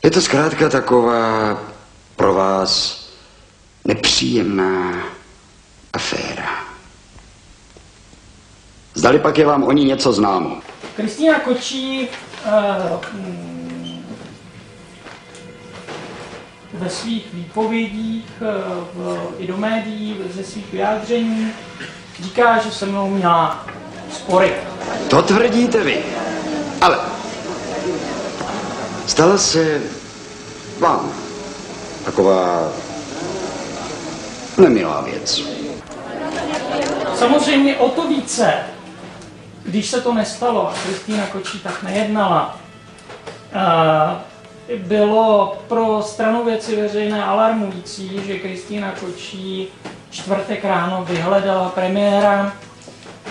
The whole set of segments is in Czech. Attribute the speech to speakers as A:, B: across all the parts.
A: Je to zkrátka taková pro vás nepříjemná aféra. Zdali pak je vám o ní něco známo?
B: Kristýna Kočí ve svých výpovědích i do médií, ze svých vyjádření říká, že se mnou měla spory.
A: To tvrdíte vy. Ale stala se vám taková nemilá věc.
B: Samozřejmě o to více, když se to nestalo a Kristýna Kočí tak nejednala, bylo pro stranu Věci veřejné alarmující, že Kristýna Kočí čtvrtek ráno vyhledala premiéra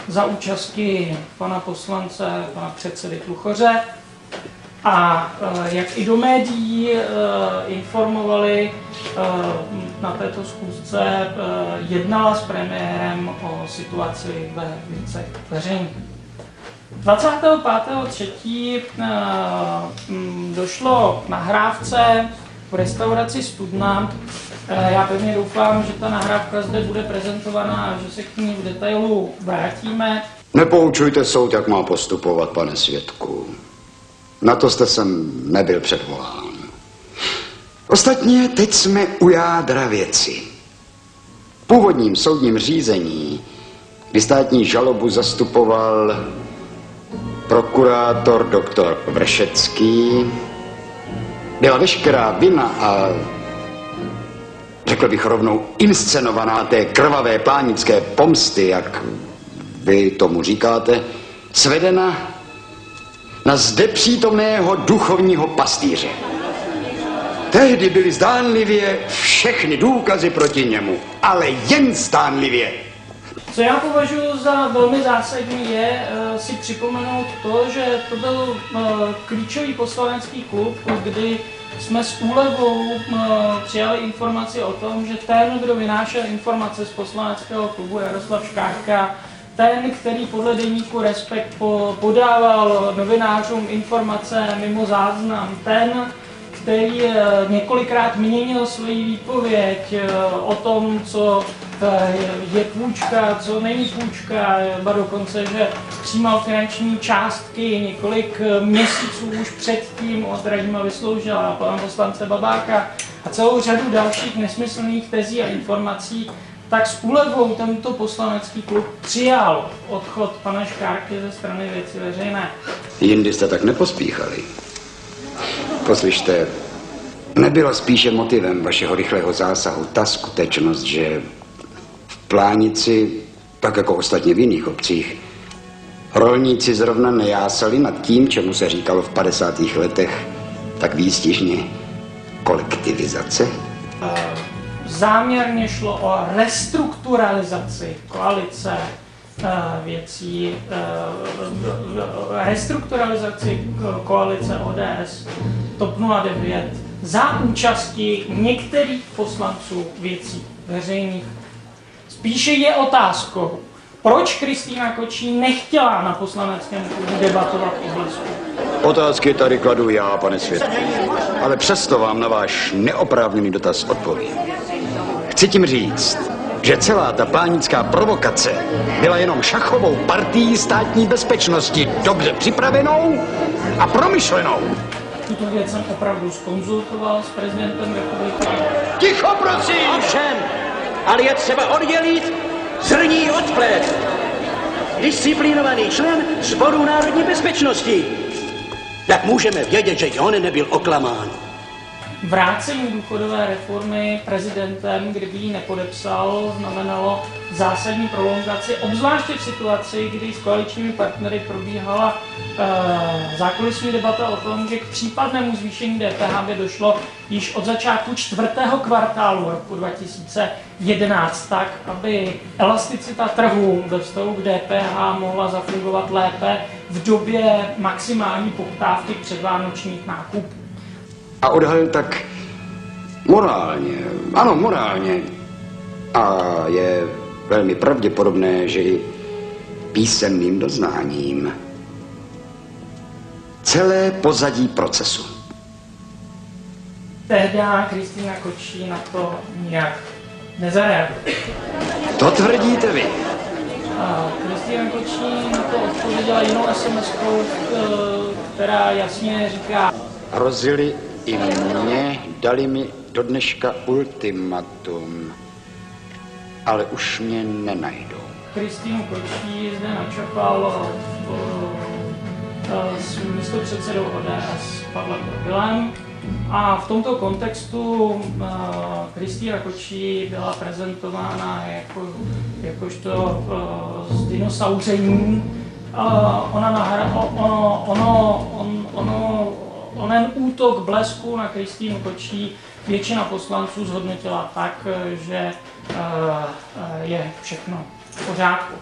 B: za účasti pana poslance, pana předsedy Tluchoře a jak i do médií informovali, na této schůzce jednala s premiérem o situaci ve Věcech veřejných. 25.3. došlo k nahrávce v restauraci Studna. Já pevně doufám, že ta nahrávka zde bude prezentovaná a že se k ní v detailu vrátíme.
A: Nepoučujte soud, jak má postupovat, pane svědku. Na to jste sem nebyl předvolán. Ostatně teď jsme u jádra věci. V původním soudním řízení, kdy státní žalobu zastupoval prokurátor doktor Vršecký, byla veškerá vina a řekl bych rovnou inscenovaná té krvavé plánické pomsty, jak vy tomu říkáte, svedena na zde přítomného duchovního pastýře. Tehdy byly zdánlivě všechny důkazy proti němu, ale jen zdánlivě.
B: Co já považuji za velmi zásadní je si připomenout to, že to byl klíčový poslanecký klub, kdy jsme s úlevou přijali informaci o tom, že ten, kdo vynášel informace z poslaneckého klubu, Jaroslav Škátka, ten, který podle deníku Respekt podával novinářům informace mimo záznam, ten, který několikrát měnil svoji výpověď o tom, co je půjčka, co není půjčka, ba dokonce, že přijímal finanční částky několik měsíců už předtím od Radima Vysloužila, pana poslance Babáka a celou řadu dalších nesmyslných tezí a informací, tak s úlevou tento poslanecký klub přijal odchod pana Škárky ze strany Věci veřejné.
A: Jindy jste tak nepospíchali. Poslyšte, nebyla spíše motivem vašeho rychlého zásahu ta skutečnost, že v Plánici, tak jako ostatně v jiných obcích, rolníci zrovna nejásali nad tím, čemu se říkalo v 50. letech tak výstižně kolektivizace?
B: Záměrně šlo o restrukturalizaci koalice věcí, restrukturalizaci koalice ODS, TOP 09 za účasti některých poslanců Věcí veřejných. Spíše je otázkou, proč Kristýna Kočí nechtěla na poslaneckém klubu debatovat o Blesku.
A: Otázky tady kladu já, pane svědku, ale přesto vám na váš neoprávněný dotaz odpovím. Chci tím říct, že celá ta plánická provokace byla jenom šachovou partií státní bezpečnosti, dobře připravenou a promyšlenou.
B: Tuto věc jsem opravdu zkonzultoval s prezidentem republiky.
A: Ticho, prosím!
C: Ovšem, ale je třeba oddělit zrní od plét. Disciplinovaný člen Sboru národní bezpečnosti. Jak můžeme vědět, že on nebyl oklamán?
B: Vrácení důchodové reformy prezidentem, kdyby ji nepodepsal, znamenalo zásadní prolongaci, obzvláště v situaci, kdy s koaličními partnery probíhala zákulisní debata o tom, že k případnému zvýšení DPH by došlo již od začátku 4. kvartálu roku 2011, tak aby elasticita trhu ve vztahu k DPH mohla zafungovat lépe v době maximální poptávky předvánočních nákupů.
A: A odhalil tak morálně, ano, morálně. A je velmi pravděpodobné, že i písemným doznáním celé pozadí procesu.
B: tehdy Kristýna Kočí na to nijak nezareagovala.
A: To tvrdíte vy.
B: Kristýna Kočí na to odpověděla jinou SMS-kou, která jasně říká:
A: Hrozili i mě, dali mi do dneška ultimatum, ale už mě nenajdou.
B: Kristýnu Kočí zde načapal s místopředsedou ODS Pavlem Drbilem a v tomto kontextu Kristýna Kočí byla prezentována jakožto zdinosauření. Onen útok blesku na Kristýnu Kočí většina poslanců zhodnotila tak, že je všechno v pořádku.